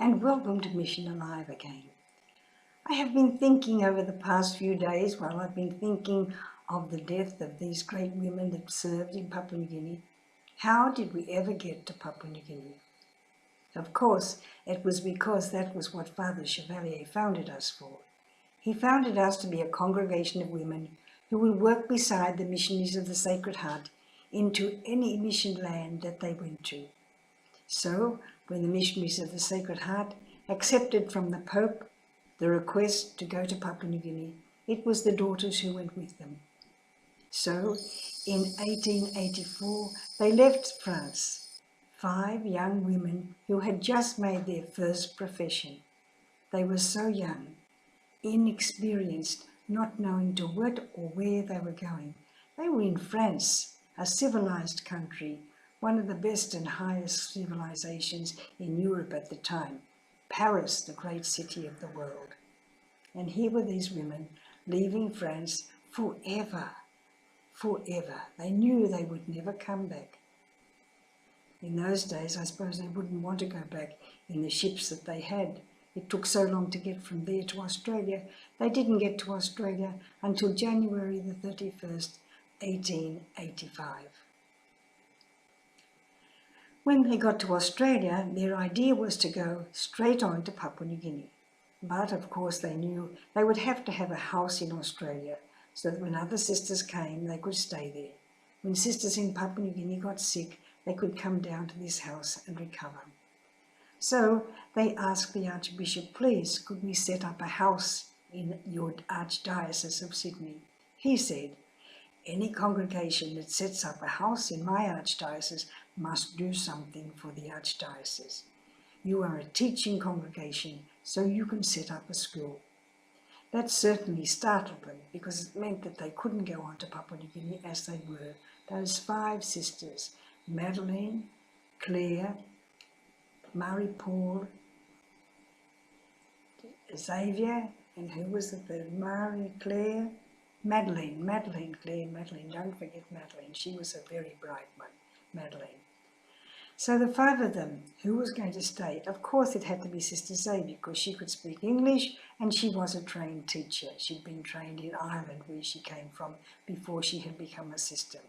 and welcome to Mission Alive again. I have been thinking over the past few days, while I've been thinking of the death of these great women that served in Papua New Guinea, how did we ever get to Papua New Guinea? Of course, it was because that was what Father Chevalier founded us for. He founded us to be a congregation of women who would work beside the missionaries of the Sacred Heart into any mission land that they went to. So, when the missionaries of the Sacred Heart accepted from the Pope the request to go to Papua New Guinea, it was the daughters who went with them. So, in 1884, they left France, 5 young women who had just made their first profession. They were so young, inexperienced, not knowing to what or where they were going. They were in France, a civilized country, one of the best and highest civilizations in Europe at the time, Paris, the great city of the world. And here were these women leaving France forever. They knew they would never come back. In those days, I suppose they wouldn't want to go back in the ships that they had. It took so long to get from there to Australia. They didn't get to Australia until January the 31st, 1885. When they got to Australia, their idea was to go straight on to Papua New Guinea. But of course they knew they would have to have a house in Australia so that when other sisters came, they could stay there. When sisters in Papua New Guinea got sick, they could come down to this house and recover. So they asked the Archbishop, please, could we set up a house in your Archdiocese of Sydney? He said, any congregation that sets up a house in my Archdiocese must do something for the Archdiocese. You are a teaching congregation, so you can set up a school. That certainly startled them because it meant that they couldn't go on to Papua New Guinea as they were. Those 5 sisters, Madeleine, Claire, Marie-Paul, Xavier, and who was the third? Marie-Claire, Madeleine, don't forget Madeleine. She was a very bright one, Madeleine. So the 5 of them, who was going to stay? Of course it had to be Sister Xavier because she could speak English and she was a trained teacher. She'd been trained in Ireland where she came from before she had become a sister.